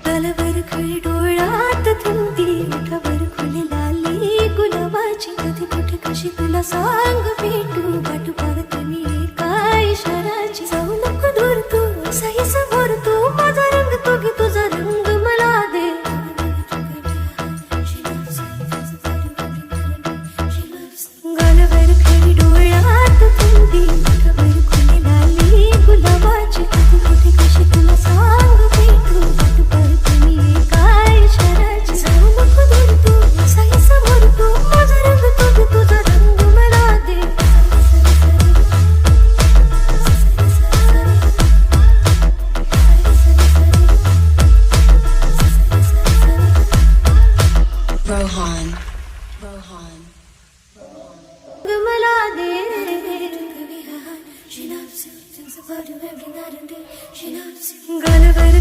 तलवर खळी डोळ्यात थंडी, ओठावर खुले लाली गुलाबाची, कधी कुठे कशी तुला सांग भेटू, गाठू पावते मी एका इशाराची. जाऊ नको दूर तू, सही समोर तू, माझा रंग तो घे, तुझा रंग मला दे. गालावर खळी डोळ्यात थंडी, ओठावर खुले लाली गुलाबाची, कधी कुठे कशी तुला सांग भेटू, गाठू पावते मी एका इशाराची. जाऊ नको दूर तू, सही समोर तू, माझा रंग तो घे, तुझा रंग मला दे. Rohan. मला दे. गालावर